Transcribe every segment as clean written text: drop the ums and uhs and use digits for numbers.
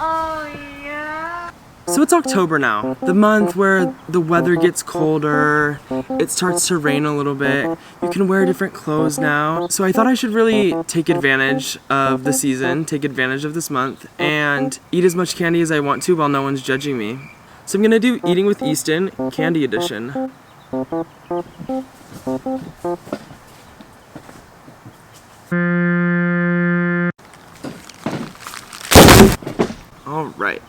Oh yeah. So it's October now, the month where the weather gets colder, it starts to rain a little bit, you can wear different clothes now. So I thought I should really take advantage of the season, take advantage of this month, and eat as much candy as I want to while no one's judging me. So I'm gonna do Eating with Easton, Candy Edition. Alright.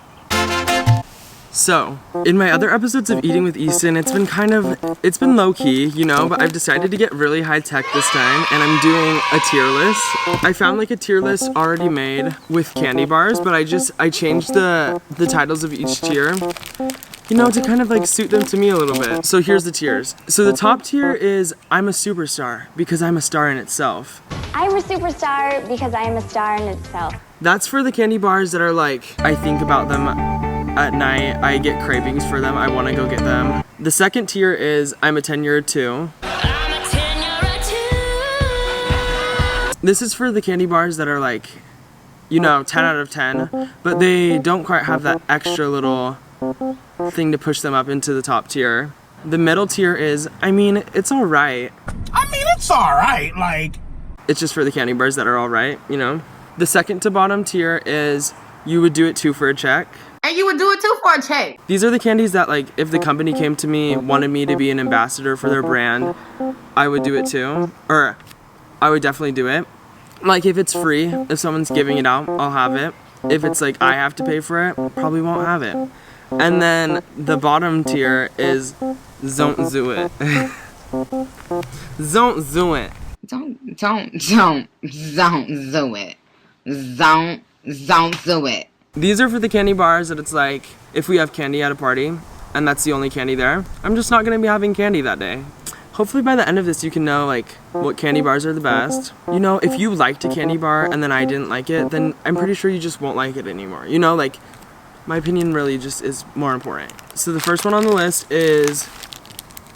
So, in my other episodes of Eating with Easton, it's been low-key, you know, but I've decided to get really high-tech this time, and I'm doing a tier list. I found like a tier list already made with candy bars, but I changed the titles of each tier, you know, to kind of like suit them to me a little bit. So here's the tiers. So the top tier is I'm a superstar, because I'm a star in itself. I'm a superstar because I am a star in itself. That's for the candy bars that are like, I think about them at night, I get cravings for them, I want to go get them. The second tier is I'm a 10-year or 2. This is for the candy bars that are like, you know, 10 out of 10, but they don't quite have that extra little thing to push them up into the top tier. The middle tier is, I mean, it's alright. It's alright, like... It's just for the candy bars that are alright, you know? The second to bottom tier is you would do it too for a check. And you would do it too for a check. These are the candies that, like, if the company came to me, wanted me to be an ambassador for their brand, I would do it too. Or, I would definitely do it. Like, if it's free, if someone's giving it out, I'll have it. If it's like, I have to pay for it, probably won't have it. And then, the bottom tier is, don't do it. Don't do it. Don't do it. Don't do it. These are for the candy bars that it's like, if we have candy at a party, and that's the only candy there, I'm just not gonna be having candy that day. Hopefully by the end of this you can know like what candy bars are the best. You know, if you liked a candy bar and then I didn't like it, then I'm pretty sure you just won't like it anymore. You know, like, my opinion really just is more important. So the first one on the list is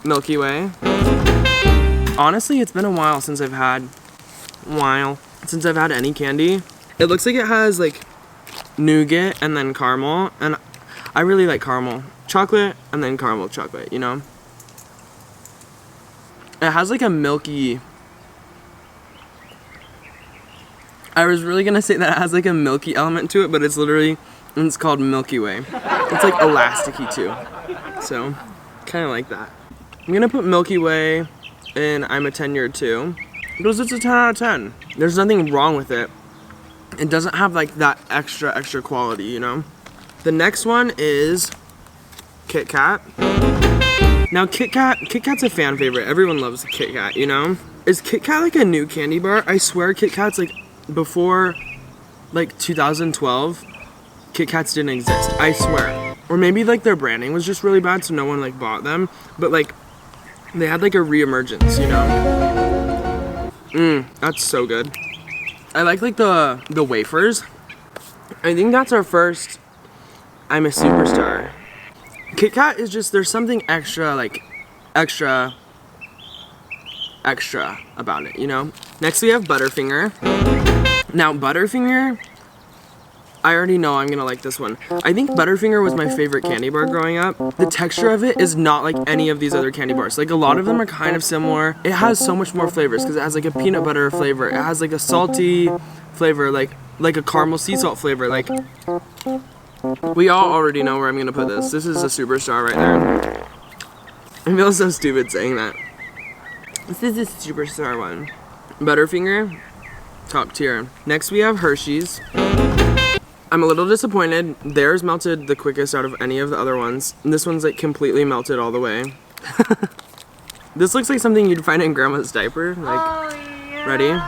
Milky Way. Honestly, it's been a while since I've had any candy. It looks like it has like nougat and then caramel, and I really like caramel chocolate and then caramel chocolate, you know. It has like a milky, I was really gonna say that it has like a milky element to it, but it's called Milky Way. It's like elasticy too, so kind of like that. I'm gonna put Milky Way in I'm a 10-year 2 because it's a 10 out of 10. There's nothing wrong with it. It doesn't have like that extra quality, you know? The next one is KitKat. Now KitKat's a fan favorite. Everyone loves KitKat, you know? Is KitKat like a new candy bar? I swear KitKat's like before like 2012, KitKats didn't exist. I swear. Or maybe like their branding was just really bad so no one like bought them. But like they had like a re-emergence, you know? That's so good. I like the wafers. I think that's our first I'm a superstar. KitKat is just, there's something extra about it, you know? Next we have Butterfinger. Now Butterfinger, I already know I'm gonna like this one. I think Butterfinger was my favorite candy bar growing up. The texture of it is not like any of these other candy bars. Like a lot of them are kind of similar. It has so much more flavors because it has like a peanut butter flavor. It has like a salty flavor, like a caramel sea salt flavor. Like, we all already know where I'm gonna put this. This is a superstar right there. I feel so stupid saying that. This is a superstar one. Butterfinger, top tier. Next we have Hersheys. I'm a little disappointed. Theirs melted the quickest out of any of the other ones. And this one's like completely melted all the way. This looks like something you'd find in grandma's diaper. Like, oh, yeah. Ready?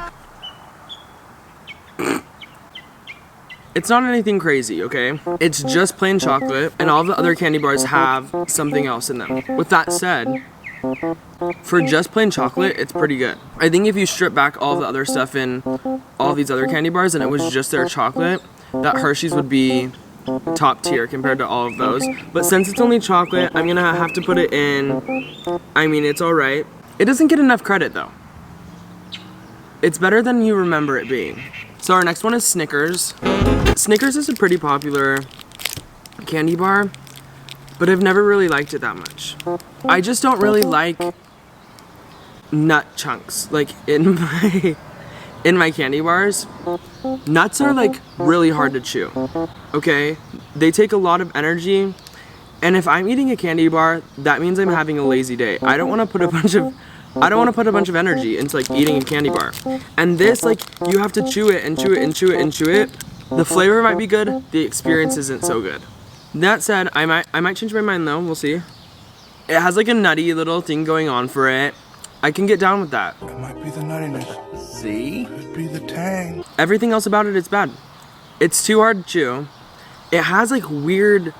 It's not anything crazy, okay? It's just plain chocolate, and all the other candy bars have something else in them. With that said, for just plain chocolate, it's pretty good. I think if you strip back all the other stuff in all these other candy bars and it was just their chocolate, that Hershey's would be top tier compared to all of those. But since it's only chocolate, I'm gonna have to put it in, I mean, it's alright. It doesn't get enough credit though. It's better than you remember it being. So our next one is Snickers. Snickers is a pretty popular candy bar, but I've never really liked it that much. I just don't really like nut chunks like in my candy bars. Nuts are like really hard to chew. Okay? They take a lot of energy, and if I'm eating a candy bar, that means I'm having a lazy day. I don't want to put a bunch of energy into like eating a candy bar. And this, like, you have to chew it and chew it and chew it and chew it. The flavor might be good, the experience isn't so good. That said, I might change my mind though, we'll see. It has like a nutty little thing going on for it. I can get down with that. It might be the nuttiness. See? Could be the tang. Everything else about it is bad. It's too hard to chew. It has like weird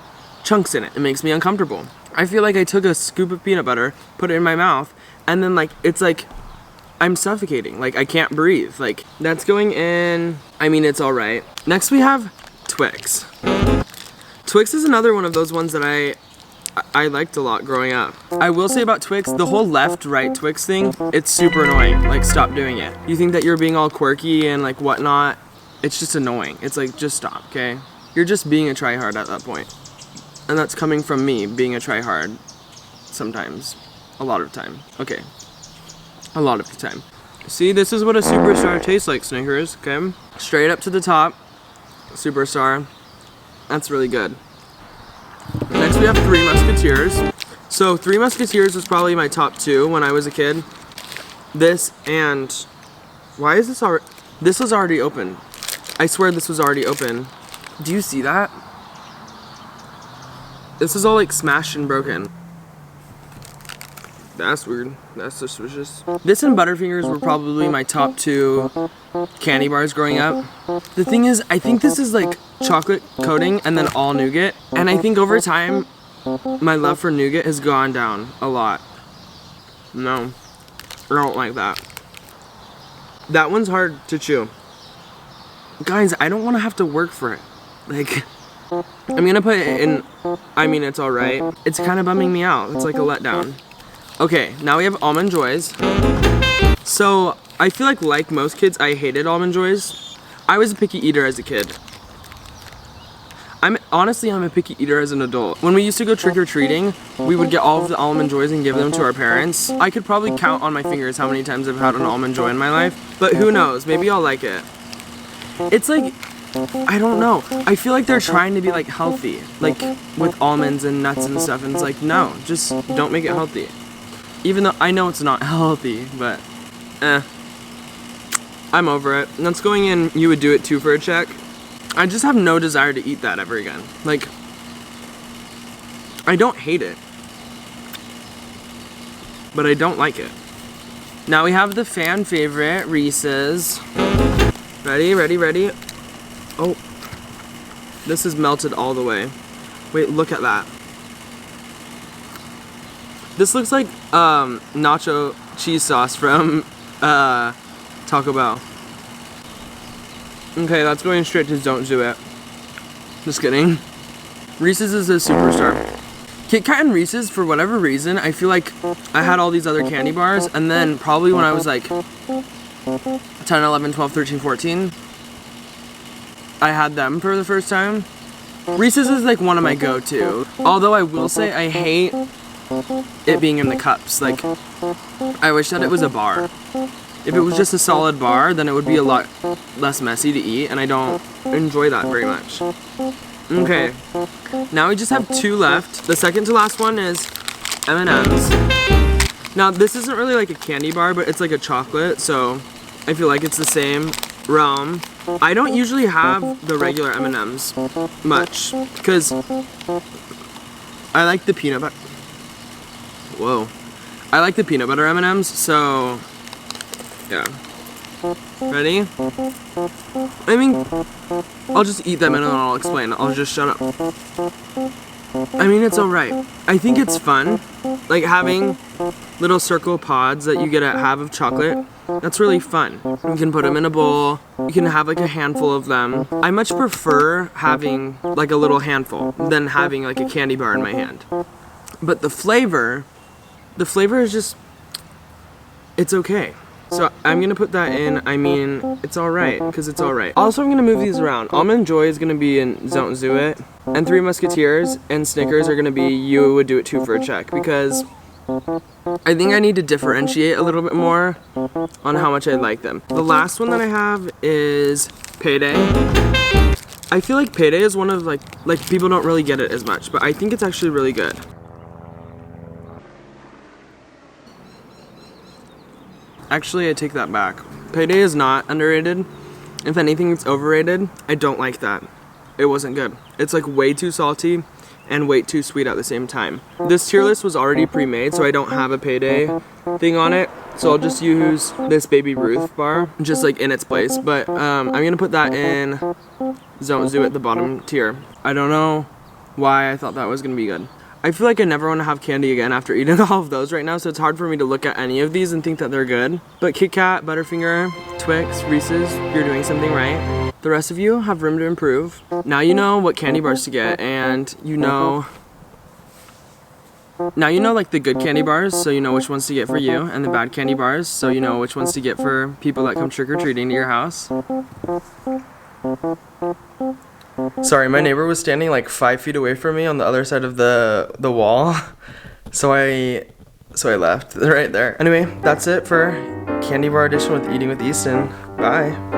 chunks in it. It makes me uncomfortable. I feel like I took a scoop of peanut butter, put it in my mouth, and then like it's like I'm suffocating. Like I can't breathe. Like that's going in. I mean, it's all right. Next we have Twix. Twix is another one of those ones that I liked a lot growing up. I will say about Twix, the whole left-right Twix thing, it's super annoying. Like, stop doing it. You think that you're being all quirky and like whatnot, it's just annoying. It's like, just stop, okay? You're just being a tryhard at that point. And that's coming from me, being a tryhard sometimes. A lot of the time. Okay. A lot of the time. See, this is what a Superstar tastes like, Snickers, okay? Straight up to the top. Superstar. That's really good. Next we have Three Musketeers. So Three Musketeers was probably my top 2 when I was a kid. This and... Why is this already... This was already open. I swear this was already open. Do you see that? This is all like smashed and broken. That's weird. That's suspicious. This and Butterfingers were probably my top 2 candy bars growing up. The thing is, I think this is like chocolate coating and then all nougat. And I think over time, my love for nougat has gone down a lot. No, I don't like that. That one's hard to chew. Guys, I don't want to have to work for it. Like, I'm gonna put it in, I mean, it's alright. It's kind of bumming me out. It's like a letdown. Okay, now we have Almond Joys. So, I feel like most kids, I hated Almond Joys. I was a picky eater as a kid. I'm a picky eater as an adult. When we used to go trick-or-treating, we would get all of the Almond Joys and give them to our parents. I could probably count on my fingers how many times I've had an Almond Joy in my life, but who knows, maybe I'll like it. It's like, I don't know. I feel like they're trying to be like healthy, like with almonds and nuts and stuff, and it's like, no, just don't make it healthy. Even though I know it's not healthy, but I'm over it. That's going in, you would do it too for a check. I just have no desire to eat that ever again. Like, I don't hate it, but I don't like it. Now we have the fan favorite, Reeses. Ready, ready, ready. Oh, this is melted all the way. Wait, look at that. This looks like nacho cheese sauce from Taco Bell. Okay, that's going straight to don't do it. Just kidding. Reese's is a superstar. KitKat and Reese's, for whatever reason, I feel like I had all these other candy bars, and then probably when I was like 10, 11, 12, 13, 14, I had them for the first time. Reese's is like one of my go-to. Although I will say I hate it being in the cups. Like, I wish that it was a bar. If it was just a solid bar, then it would be a lot less messy to eat, and I don't enjoy that very much. Okay, now we just have 2 left. The second to last one is M&ms. Now, this isn't really like a candy bar, but it's like a chocolate, so I feel like it's the same realm. I don't usually have the regular M&ms much, because I like the peanut butter. Whoa. I like the peanut butter M&ms, so yeah. Ready? I mean, I'll just eat them and then I'll explain. I'll just shut up. I mean, it's alright. I think it's fun. Like having little circle pods that you get to have of chocolate. That's really fun. You can put them in a bowl. You can have like a handful of them. I much prefer having like a little handful than having like a candy bar in my hand. But the flavor is just, it's okay. So I'm gonna put that in. I mean, it's alright, because it's alright. Also, I'm gonna move these around. Almond Joy is gonna be in Don't Do It. And Three Musketeers and Snickers are gonna be You Would Do It Too for a check, because I think I need to differentiate a little bit more on how much I like them. The last one that I have is Payday. I feel like Payday is one of like people don't really get it as much, but I think it's actually really good. Actually, I take that back. Payday is not underrated. If anything, it's overrated. I don't like that. It wasn't good. It's like way too salty and way too sweet at the same time. This tier list was already pre-made, so I don't have a Payday thing on it. So I'll just use this Baby Ruth bar, just like in its place. But I'm gonna put that in Don't Do It, the bottom tier. I don't know why I thought that was gonna be good. I feel like I never want to have candy again after eating all of those right now, so it's hard for me to look at any of these and think that they're good. But KitKat, Butterfinger, Twix, Reeses, you're doing something right. The rest of you have room to improve. Now you know what candy bars to get, and now you know like the good candy bars, so you know which ones to get for you, and the bad candy bars, so you know which ones to get for people that come trick-or-treating to your house. Sorry, my neighbor was standing like 5 feet away from me on the other side of the wall, so I left right there. Anyway, that's it for Candy Bar Edition with Eating with Easton. Bye.